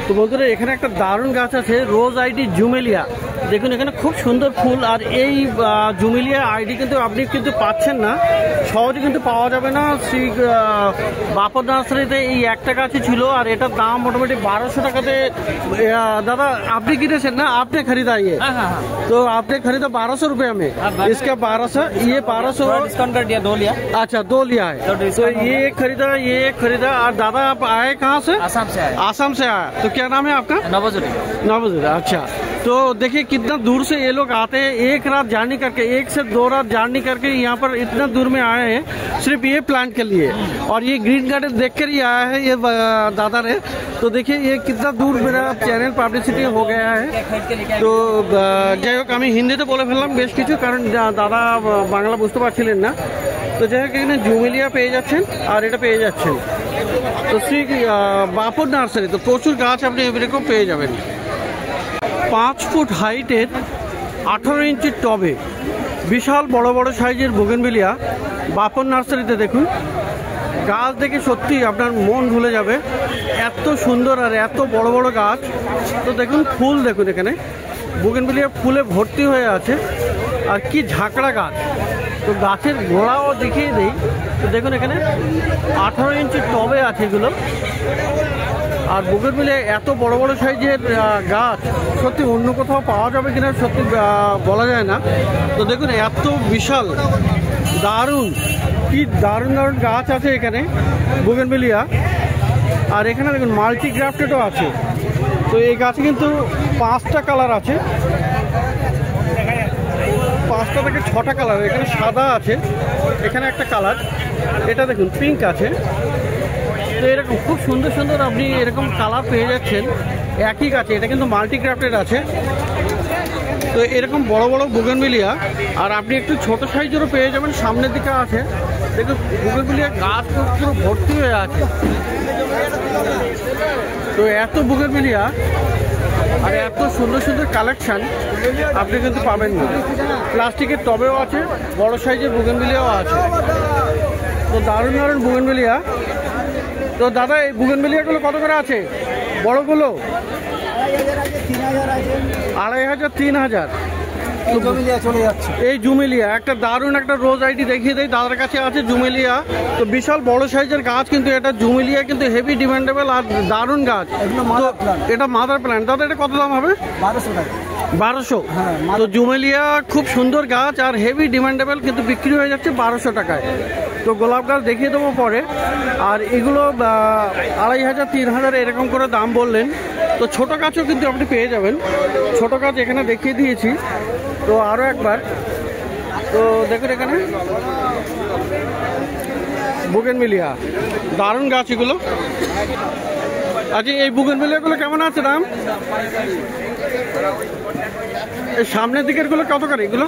তো বন্ধুরা এখানে একটা দারুণ গাছ আছে রোজ আইডি জুমেলিয়া। দেখুন এখানে খুব সুন্দর ফুল। আর এই জুমেলিয়া আইডি কিন্তু আপনি কিন্তু পাচ্ছেন না, সহজে কিন্তু পাওয়া যাবে না। শ্রী বাপন নার্সারিতে এই একটা গাছই ছিল আর এটার দাম মোটামুটি 1200 টাকাতে। दादा आपने कितने ना आपने खरीदा ये? तो आपने खरीदा 1200 रुपये में। इसका 1200, ये 1200 डिस्काउंट कर दिया, 2 लिया। अच्छा 2 लिया है। तो ये एक खरीदा, ये एक खरीदा। और दादा आप आए कहाँ से? आसाम से आए। आसाम से आया। तो क्या नाम है आपका? नवाजुद्दीन। नवाजुद्दीन, अच्छा। तो देखिए कितना दूर से ये लोग आते हैं, एक रात जर्नी करके, 1 से 2 रात जर्नी करके यहाँ पर इतना दूर में आए हैं सिर्फ ये प्लांट के लिए। और ये ग्रीन गार्डन देख कर ही आया है ये दादा ने। तो देखिए ये कितना दूर मेरा चैनल पाब्लिसिटी हो गया है। तो যাই হোক আমি হিন্দিতে বলে ফেললাম বেশ কিছু, কারণ দাদা বাংলা বুঝতে পারছিলেন না। তো যাই হোক এখানে জুমেলিয়া পেয়ে যাচ্ছেন আর এটা পেয়ে যাচ্ছেন। তো শ্রী বাপন নার্সারি, তো প্রচুর গাছ আপনি এরকম পেয়ে যাবেন। 5 ফুট হাইটের 18 ইঞ্চির টবে বিশাল বড় বড় সাইজের বোগেনভিলিয়া বাপন নার্সারিতে দেখুন। গাছ দেখে সত্যি আপনার মন ভুলে যাবে, এত সুন্দর আর এত বড় বড় গাছ। তো দেখুন ফুল দেখুন, এখানে বোগেনভিলিয়া ফুলে ভর্তি হয়ে আছে আর কি ঝাঁকড়া গাছ। তো গাছের গোড়াও দেখিয়ে দেই। তো দেখুন এখানে 18 ইঞ্চির টবে আছে এগুলো। আর বোগেনভিলিয়া এত বড় বড় সাইজের গাছ সত্যি অন্য কোথাও পাওয়া যাবে কিনা সত্যি বলা যায় না। তো দেখুন এত বিশাল দারুণ, কি দারুণ দারুণ গাছ আছে এখানে বোগেনভিলিয়া। আর এখানে দেখুন মাল্টি গ্রাফটেডও আছে। তো এই গাছে কিন্তু 5টা কালার আছে, 5টা থেকে 6টা কালার। এখানে সাদা আছে, এখানে একটা কালার, এটা দেখুন পিঙ্ক আছে। তো এরকম খুব সুন্দর সুন্দর আপনি এরকম কালার পেয়ে যাচ্ছেন একই গাছে। এটা কিন্তু মাল্টি গ্রাফটেড আছে। তো এরকম বড় বড় বোগেনভিলিয়া আর আপনি একটু ছোট সাইজেরও পেয়ে যাবেন, সামনের দিকে আছে। দেখুন বোগেনভিলিয়া গাছ পুরো ভর্তি হয়ে আছে। তো এত বোগেনভিলিয়া আর এত সুন্দর সুন্দর কালেকশন আপনি কিন্তু পাবেন না। প্লাস্টিকের টবেও আছে, বড় সাইজের বোগেনভিলিয়াও আছে। তো দারুণ দারুণ বোগেনভিলিয়া। তো দাদা এই বোগেনভিলিয়াগুলো কত করে আছে বড়গুলো? 2500, 3000। চলে যাচ্ছে এই জুমেলিয়া একটা দারুণ একটা রোজ আইডি দেখিয়ে দেয়, দাদার কাছে আছে জুমেলিয়া। তো বিশাল বড় সাইজের গাছ কিন্তু এটা জুমেলিয়া, কিন্তু হেভি ডিমান্ডেবল আর দারুণ গাছ। এটা মাদার প্ল্যান্ট। দাদা এটা কত দাম হবে? 1200 টাকা। 1200। তো জুমেলিয়া খুব সুন্দর গাছ আর হেভি ডিমান্ডেবল, কিন্তু বিক্রি হয়ে যাচ্ছে 1200 টাকায়। তো গোলাপ গাছ দেখিয়ে দেবো পরে। আর এগুলো 2500, 3000 এরকম করে দাম বললেন। তো ছোট গাছও কিন্তু আপনি পেয়ে যাবেন, ছোট গাছ এখানে দেখিয়ে দিয়েছি। তো আরও একবার তো দেখুন এখানে বোগেনভিলিয়া দারুণ গাছ এগুলো। আচ্ছা এই বোগেনভিলিয়াগুলো কেমন আছে দাম? এই সামনের দিকের গুলো কত করে? এগুলো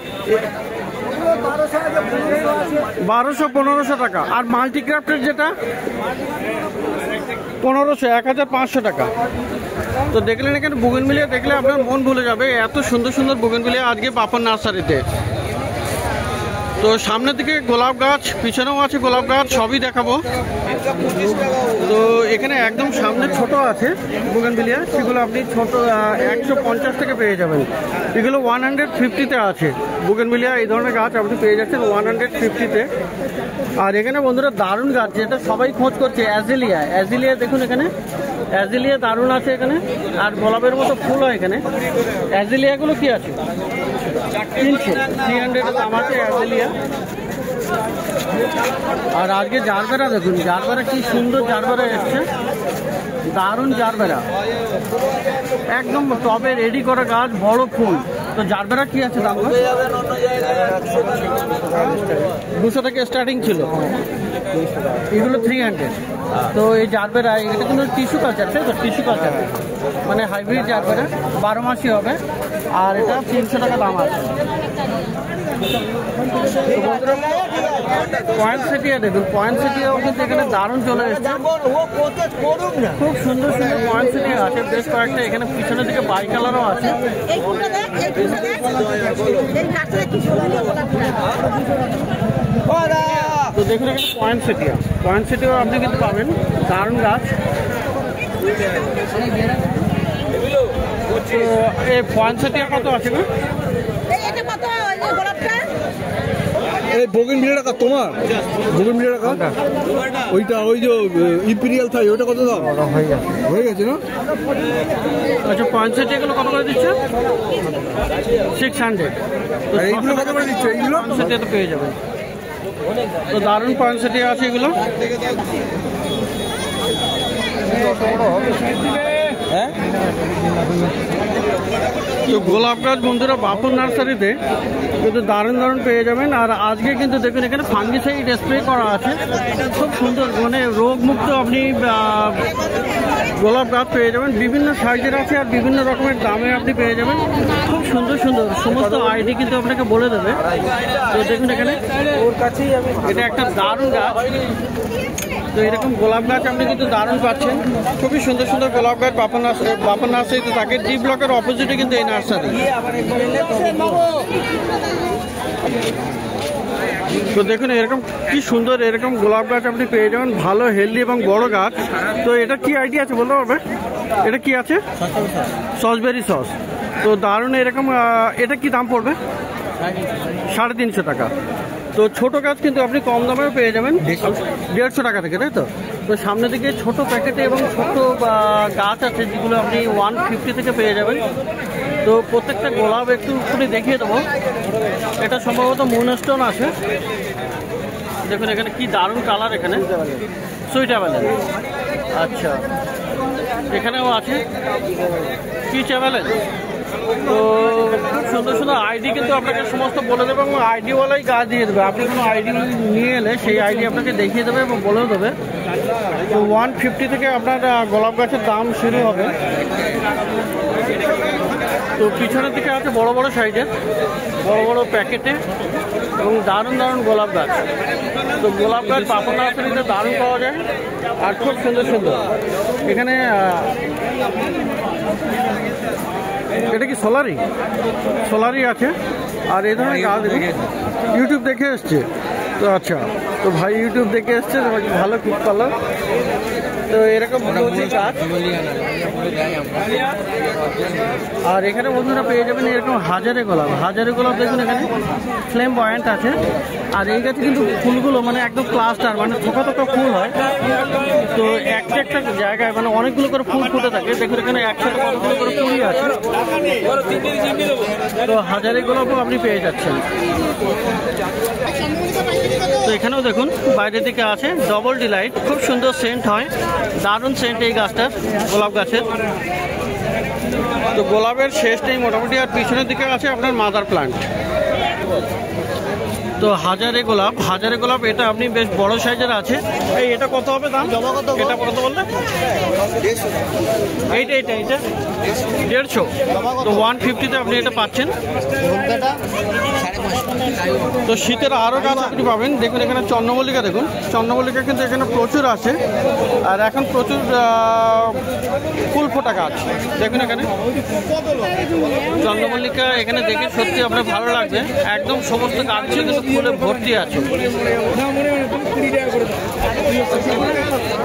1200-1500 টাকা। আর মাল্টিক্রাফটের যেটা 1500, 1500 টাকা। তো দেখলেন এখানে বোগেনভিলিয়া দেখলে আপনার মন ভুলে যাবে, এত সুন্দর সুন্দর বোগেনভিলিয়া আজকে বাপন নার্সারিতে। তো সামনের দিকে গোলাপ গাছ, পিছনেও আছে গোলাপ গাছ, সবই দেখাবো। তো এখানে একদম সামনে ছোট আছে বোগেনভিলিয়া, সেগুলো আপনি ছোট 150 থেকে পেয়ে যাবেন। এগুলো 150-তে আছে বোগেনভিলিয়া। এই ধরনের গাছ আপনি পেয়ে যাচ্ছেন 150-তে। আর এখানে বন্ধুরা দারুণ গাছ যেটা সবাই খোঁজ করছে, অ্যাজিলিয়া। অ্যাজিলিয়া দেখুন এখানে অ্যাজিলিয়া দারুণ আছে এখানে, আর গোলাপের মতো ফুল হয় এখানে। অ্যাজিলিয়াগুলো কি আছে? 300 দাম আছে অ্যাজিলিয়া। আর আজকে জারবেরা দেখুন, জারবেরা কি সুন্দর জারবেরা এসছে, দারুণ জারবেরা, একদম টবে রেডি করা গাছ, বড় ফুল। তো জারবেরা কি আছে দাম? 200 থেকে স্টার্টিং ছিল, এগুলো 300। তো এই জারবেরা এটা কিন্তু টিস্যু কালচার, তাই তো? টিস্যু কালচার মানে হাইব্রিড জারবেরা, 12 মাসই হবে। আর এটা 300 টাকা দাম আছে। পয়েন্টসেটিয়া দেখুন, পয়েন্টসেটিয়াও কিন্তু এখানে দারুণ চলে এসেছে, খুব সুন্দর সুন্দর পয়েন্টসেটিয়া আছে বেশ কয়েকটা। এখানে পিছনের দিকে বাই কালারও আছে। তো দেখুন এখানে পয়েন্টসেটিয়াও আপনি কিন্তু পাবেন, দারুণ গাছ। তো এই পয়েন্টসেটিয়া কত আছে গো? এই বোগেনভিলিয়া টাকা তোমার? বোগেনভিলিয়া টাকা ওইটা, ওই যে ইম্পেরিয়াল থাই ওইটা কত দাম? হয়ে গেছে না? আচ্ছা, পয়েন্টসেটিয়াগুলো কত করে দিচ্ছে? 600। আর এইগুলো কত করে দিচ্ছে? এইগুলো পয়েন্টসেটিয়া তো পেয়ে যাবেন। তো দারুণ পয়েন্টসেটিয়া আছে এগুলো। হ্যাঁ, তো গোলাপ গাছ বন্ধুরা বাপুর নার্সারিতে কিন্তু দারুণ দারুণ পেয়ে যাবেন। আর আজকে কিন্তু দেখুন এখানে ফাঙ্গিসাইড স্প্রে করা আছে, খুব সুন্দর, মানে রোগমুক্ত আপনি গোলাপ গাছ পেয়ে যাবেন। বিভিন্ন সাইজের আছে আর বিভিন্ন রকমের দামে আপনি পেয়ে যাবেন। খুব সুন্দর সুন্দর সমস্ত আইডি কিন্তু আপনাকে বলে দেবে। তো দেখুন এখানে ওর কাছেই আমি এটা একটা দারুণ গাছ। তো এরকম গোলাপ গাছ আপনি কিন্তু দারুণ পাচ্ছেন, খুবই সুন্দর সুন্দর গোলাপ গাছ বাপন নার্সারিতে থাকে। ডি ব্লকের অপোজিটে কিন্তু এই নার্সারি। তো দেখুন এরকম কি সুন্দর এরকম গোলাপ গাছ আপনি পেয়ে যাবেন, ভালো হেলদি এবং বড় গাছ। তো এটা কি আইডিয়া আছে বলতে পারবে? এটা কি আছে? সসবেরি সস। তো দারুণ এরকম, এটা কি দাম পড়বে? 350 টাকা। তো ছোট গাছ কিন্তু আপনি কম দামেও পেয়ে যাবেন, 150 টাকা থেকে, তাই তো? তো সামনে দিকে ছোট প্যাকেটে এবং ছোট গাছ আছে যেগুলো আপনি 150 থেকে পেয়ে যাবেন। তো প্রত্যেকটা গোলাপ একটু দেখিয়ে দেবো। এটা সম্ভবত মুনস্টোন আছে। দেখুন এখানে কি দারুণ কালার, এখানে সুইট অ্যাভেলেন। আচ্ছা, এখানেও আছে পিচ অ্যাভেলেন। তো খুব সুন্দর সুন্দর আইডি কিন্তু আপনাকে সমস্ত বলে দেবে এবং আইডিওয়ালাই গাছ দিয়ে দেবে। আপনি কোনো আইডি নিয়ে এলে সেই আইডি আপনাকে দেখিয়ে দেবে এবং বলেও দেবে। তো 150 থেকে আপনার গোলাপ গাছের দাম শুরু হবে। তো পিছনের দিকে আছে বড় বড় সাইজের, বড় বড় প্যাকেটে এবং দারুণ দারুণ গোলাপ গাছ। তো গোলাপ গাছ বাপন নার্সারিতে দারুণ পাওয়া যায় আর খুব সুন্দর সুন্দর। এখানে এটা কি সোলারি আছে। আর এই ধরনের গাছ ইউটিউব দেখে এসছে। তো আচ্ছা, তো ভাই ইউটিউব দেখে এসছে, ভালো খুব ভালো। তো এরকম গাছ। আর এখানে বন্ধুরা পেয়ে যাবেন এরকম হাজারে গোলাপ। দেখুন এখানে ফ্লেম পয়েন্ট আছে। আর এই গাছে কিন্তু ফুলগুলো মানে একদম ক্লাস্টার, মানে থোকা থোকা ফুল হয়। তো একটা জায়গায় মানে অনেকগুলো করে ফুল ফুটে থাকে। দেখুন এখানে একসাথে কতগুলো করে ফুলই আছে। তো হাজারে গোলাপও আপনি পেয়ে যাচ্ছেন। তো এখানেও দেখুন বাইরের দিকে আছে ডবল ডিলাইট, খুব সুন্দর সেন্ট হয়, দারুণ সেন্ট এই গাছটার, গোলাপ গাছের। তো গোলাপের শেষ নেই মোটামুটি। আর পিছনের দিকে আছে আপনার মাদার প্লান্ট। তো হাজারে গোলাপ এটা আপনি বেশ বড় সাইজের আছে। এটা কত হবে দাম? এটা কত বললে? এইটা 150। তো 150-তে আপনি এটা পাচ্ছেন। তো শীতের আরও গাছ আপনি পাবেন। দেখুন এখানে চন্দ্রমল্লিকা, দেখুন চন্দ্রমল্লিকা কিন্তু এখানে প্রচুর আছে। আর এখন প্রচুর ফুল ফোটা গাছ। দেখুন এখানে চন্দ্রমল্লিকা, এখানে দেখে সত্যি আপনার ভালো লাগবে। একদম সমস্ত গাছ কিন্তু ফুলে ভর্তি আছে।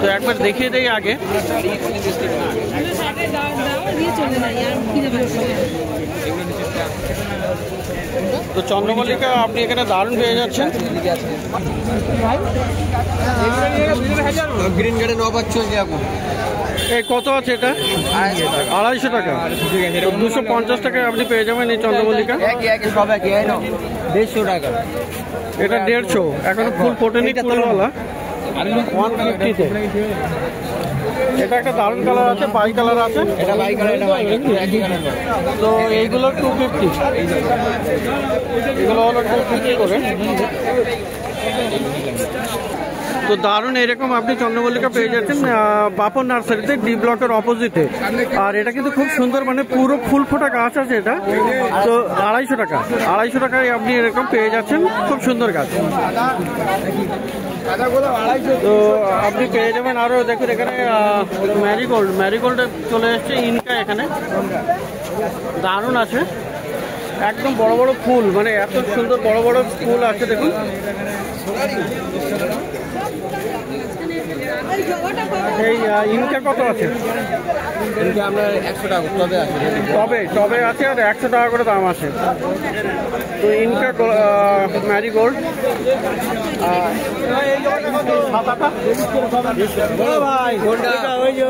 তো একবার দেখিয়ে দেই আগে। তো চন্দ্রমল্লিকা আপনি এখানে দারুণ পেয়ে যাচ্ছেন। গ্রিন গার্ডেন পাচ্ছ এই কত আছে এটা? 250 টাকা। 250 টাকায় আপনি পেয়ে যাবেন এই চন্দ্রমল্লিকা। 150 টাকা। এটা 150, এখনো ফুল ফোটেনি, ফুলওয়ালা 150-তে। এটা একটা দারুণ কালার আছে, বাই কালার আছে। এটা বাই কালার, এটা বাই কালার। তো এইগুলো 250, এগুলো হলো 250 করে। তো দারুণ এরকম আপনি চন্দ্রমল্লিকা পেয়ে যাচ্ছেন বাপন নার্সারিতে, ডি ব্লকের অপোজিটে। আর এটা কিন্তু খুব সুন্দর, মানে পুরো ফুল ফোটা গাছ আছে এটা। তো 250 টাকায় আপনি এরকম পেয়ে যাচ্ছেন, খুব সুন্দর গাছ। তো আপনি পেয়ে যাবেন আরও। দেখুন এখানে ম্যারিগোল্ড চলে এসছে, ইনকা এখানে দারুণ আছে। একদম বড় বড় ফুল, মানে এত সুন্দর বড় বড় ফুল আছে। দেখুন এই ইনকা কত আছে? এদিকে আমরা 100 টাকা তবে আছে। টবে আছে আর 100 টাকা করে দাম আছে। তো ইনকা ম্যারিগোল্ড ভাই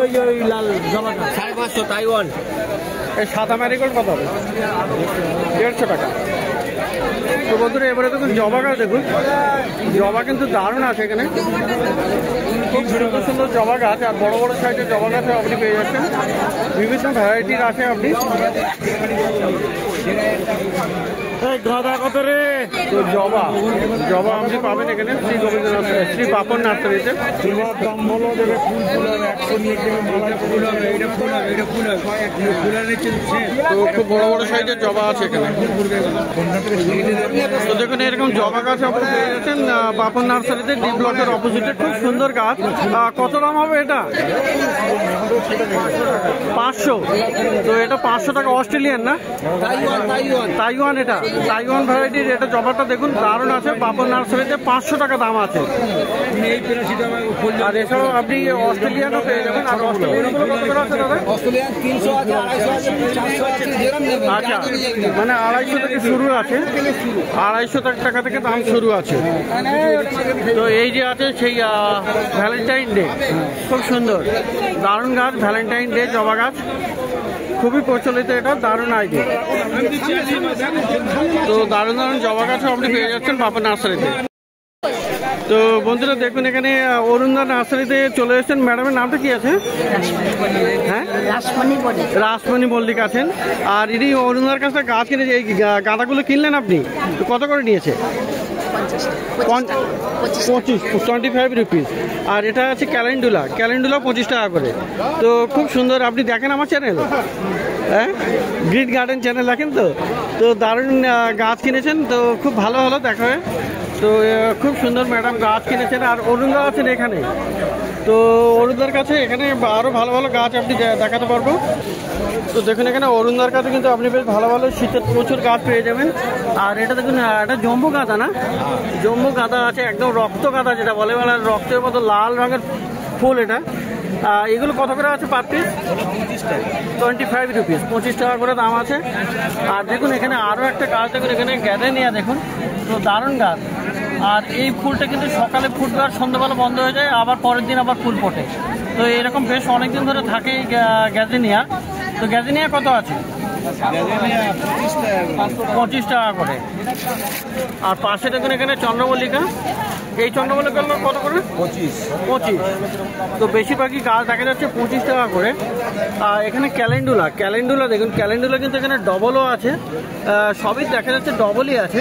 ওই লাল জমাটা 550 তাইওয়ান। এই সাদা ম্যারিগোল্ড কত হবে? 150 টাকা। তো বন্ধুরা এবারে দেখুন জবা গাছ, দেখুন জবা কিন্তু দারুণ আছে এখানে, খুব সুন্দর সুন্দর জবা গাছ আর বড় বড় সাইজের জবা গাছ আপনি পেয়ে যাচ্ছেন, বিভিন্ন ভ্যারাইটির আছে। আপনি গাঁদা কত রে? তো জবা আপনি পাবেন এখানে শ্রী গোবিন্দ নার্সারি, শ্রী পাপন নার্সারিতে। দাম বলো দেবে ফুল 100 নিয়ে গেলে তো খুব বড় বড় সাইজের জবা আছে এখানে। তো দেখুন এরকম জবা গাছ আপনি পেয়ে যাচ্ছেন পাপন নার্সারিতে, ডি ব্লকের অপোজিটে। খুব সুন্দর গাছ। কত দাম হবে এটা? 500। তো এটা 500 টাকা। অস্ট্রেলিয়ান না তাইওয়ান, এটা তাইওয়ান ভ্যারাইটির এটা জবাটা দেখুন দারুণ আছে। পাপন নার্সারিতে 500 টাকা দাম আছে। আর এছাড়াও আপনি অস্ট্রেলিয়ানও পেয়ে যাবেন। আর অস্ট্রেলিয়ানগুলো কত করে আছে দাদা? অস্ট্রেলিয়ান 300 আছে, 250 আছে, 400 আছে, যেরকম নেবেন। আচ্ছা, মানে 250 থেকে শুরু আছে, 250 টাকা থেকে দাম শুরু আছে। তো এই যে আছে সেই ভ্যালেন্টাইন ডে, খুব সুন্দর দারুণ গাছ, ভ্যালেন্টাইন ডে জবা গাছ, খুবই প্রচলিত, এটা দারুণ আইডিয়া। তো দারুণ জবা গাছও আপনি পেয়ে যাচ্ছেন পাপন নার্সারিতে। তো বন্ধুরা দেখুন এখানে অরুণদা নার্সারিতে চলে এসেছেন। ম্যাডামের নামটা কি আছে? হ্যাঁ, রাসমণি মল্লিক আছেন। আর ইনি অরুণদার কাছে গাছ কিনে, এই গাঁদাগুলো কিনলেন আপনি, কত করে নিয়েছে? 25 রুপিস। আর এটা আছে ক্যালেন্ডুলা 25 টাকা করে। তো খুব সুন্দর। আপনি দেখেন আমার চ্যানেল, হ্যাঁ গ্রিন গার্ডেন চ্যানেল দেখেন। তো দারুণ গাছ কিনেছেন, তো খুব ভালো হলো দেখা হয়। তো খুব সুন্দর ম্যাডাম গাছ কিনেছেন। আর অরুণদা আছেন এখানে। তো অরুণদার কাছে এখানে আরও ভালো ভালো গাছ আপনি দেখাতে পারবো। তো দেখুন এখানে অরুণদার কাছে কিন্তু আপনি বেশ ভালো ভালো শীতের প্রচুর গাছ পেয়ে যাবেন। আর এটা দেখুন এটা জম্বু গাঁদা না, জম্বু গাঁদা আছে, একদম রক্ত গাঁদা যেটা বলে, মানে রক্তের মতো লাল রঙের ফুল। এটা এগুলো কত করে আছে পার পিস? 25 রুপিস, 25 টাকা করে দাম আছে। আর দেখুন এখানে আরও একটা গাছ দেখুন, এখানে গ্যাডেনিয়া দেখুন, তো দারুণ গাছ। আর এই ফুলটা কিন্তু সকালে ফুটবে আর সন্ধ্যাবেলা বন্ধ হয়ে যায়, আবার পরের দিন আবার ফুল ফোটে। তো এরকম বেশ অনেকদিন ধরে থাকে গ্যাজেনিয়া। তো গ্যাজেনিয়া কত আছে? 25 টাকা করে। আর পাশে দেখুন এখানে চন্দ্রমল্লিকা, এই চন্দ্রমল্লিকা কত করে? 25। তো বেশিরভাগই গাছ দেখা যাচ্ছে 25 টাকা করে। আর এখানে ক্যালেন্ডুলা দেখুন, ক্যালেন্ডুলা কিন্তু এখানে ডবলও আছে, সবই দেখা যাচ্ছে ডবলই আছে।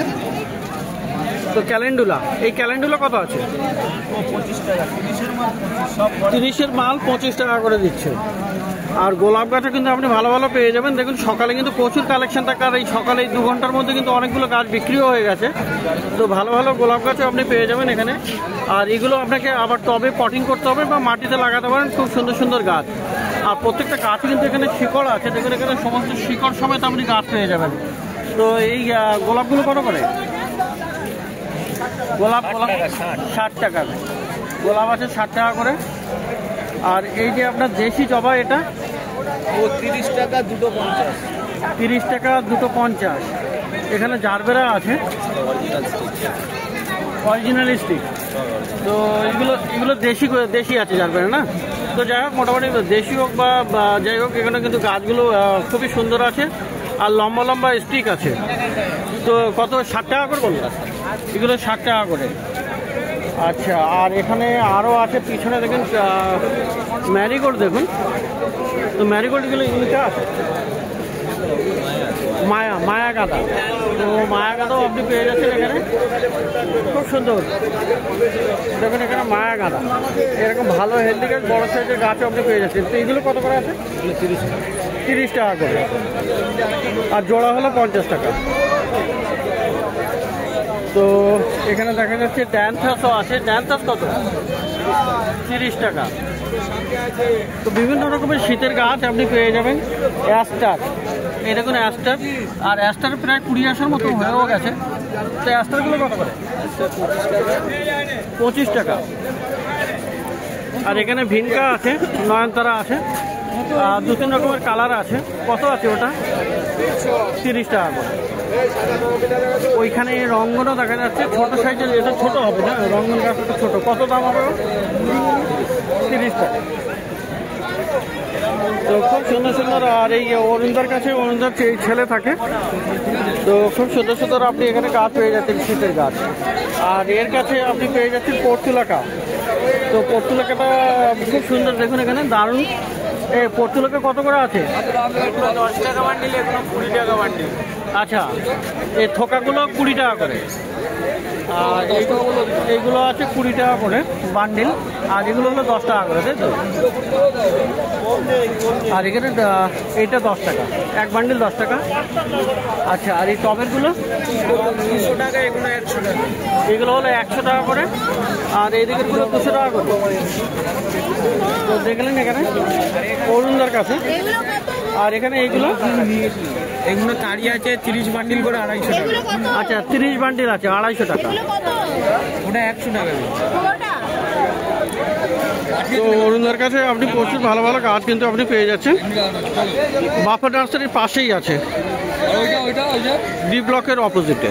তো ক্যালেন্ডুলা, এই ক্যালেন্ডুলা কত আছে? 30-এর মাল 25 টাকা করে দিচ্ছে। আর গোলাপ গাছও কিন্তু আপনি ভালো ভালো পেয়ে যাবেন। দেখুন সকালে কিন্তু প্রচুর কালেকশন থাকে, আর এই সকালে 2 ঘন্টার মধ্যে কিন্তু অনেকগুলো গাছ বিক্রিও হয়ে গেছে। তো ভালো ভালো গোলাপ গাছও আপনি পেয়ে যাবেন এখানে। আর এগুলো আপনাকে আবার টবে পটিং করতে হবে বা মাটিতে লাগাতে পারেন, খুব সুন্দর সুন্দর গাছ। আর প্রত্যেকটা গাছে কিন্তু এখানে শিকড় আছে, দেখুন এখানে সমস্ত শিকড় সমেত আপনি গাছ পেয়ে যাবেন। তো এই গোলাপগুলো কত করে? গোলাপ 60 টাকা, গোলাপ আছে 60 টাকা করে। আর এই যে আপনার দেশি জবা, এটা 30 টাকা, দুটো 50। 30 টাকা, দুটো 50। এখানে জারবেরা আছে, অরিজিনাল স্টিক। তো এগুলো দেশি আছে জারবেরা না। তো যাই হোক, মোটামুটি দেশি হোক বা যাই হোক, এখানে কিন্তু গাছগুলো খুবই সুন্দর আছে আর লম্বা লম্বা স্টিক আছে। তো কত? 60 টাকা করে বললাম, এগুলো 60 টাকা করে। আচ্ছা, আর এখানে আরও আছে পিছনে দেখুন ম্যারিগোল্ড দেখুন। তো ম্যারিগোল্ডগুলো ইনকা আছে, মায়া গাঁদা। তো মায়া গাঁদাও আপনি পেয়ে যাচ্ছেন এখানে, খুব সুন্দর। দেখুন এখানে মায়া গাঁদা, এরকম ভালো হেলদি গাছ, বড় সাইজের গাছও আপনি পেয়ে যাচ্ছেন। তো এগুলো কত করে আছে? 30 টাকা করে। আর জোড়া হলো 50 টাকা। তো এখানে দেখা যাচ্ছে ড্যান্থাসও আছে। ড্যান্থাস কত? 30 টাকা। তো বিভিন্ন রকমের শীতের গাছ আপনি পেয়ে যাবেন। অ্যাস্টার, এই দেখুন অ্যাস্টার। আর অ্যাস্টার প্রায় 20 মতো হয়েও গেছে। তো অ্যাস্টারগুলো কত করে? 25 টাকা। আর এখানে ভিনকা আছে, নয়নতারা আছে, আর 2-3 রকমের কালার আছে। কত আছে ওটা? 30 টাকা করে। ওইখানে রঙ্গনও দেখা যাচ্ছে, ছোট সাইজের, এটা ছোট হবে না, রঙ্গন গাছটা ছোট। কত দাম হবে? 30 টাকা। তো খুব সুন্দর সুন্দর। আর এই অরুণদার কাছে, অরুণদার ছেলে থাকে, তো খুব সুন্দর সুন্দর আপনি এখানে গাছ পেয়ে যাচ্ছেন, শীতের গাছ। আর এর কাছে আপনি পেয়ে যাচ্ছেন পর্তুলা কাঠ। তো পর্তুলা কাঠটা খুব সুন্দর, দেখুন এখানে দারুণ। এই পর্তুলাকা কত করে আছে? 10 টাকা বান্ডিল, 20 টাকা বান্ডিল। আচ্ছা, এই থোকাগুলো 20 টাকা করে, আর এইগুলো আছে 20 টাকা করে বান্ডিল, আর এগুলো হলো 10 টাকা করে, তাই তো? আর এখানে এইটা 10 টাকা, এক বান্ডিল 10 টাকা। আচ্ছা, আর এই টবেরগুলো 200 টাকা, এগুলো 100 টাকা। এগুলো হলো 100 টাকা করে, আর এইদিকেরগুলো 200 টাকা করে। তো দেখলেন এখানে অরুণদার কাছে। আর এখানে এইগুলো তাড়ি আছে 30 বান্ডিল করে 250 টাকা। আচ্ছা, 30 বান্ডিল আছে 250 টাকা। ওটা 100 টাকা। তো অরুণদার কাছে আপনি প্রচুর ভালো ভালো গাছ কিন্তু আপনি পেয়ে যাচ্ছেন। বাফা নার্সারির পাশেই আছে, ডি ব্লকের অপোজিটে।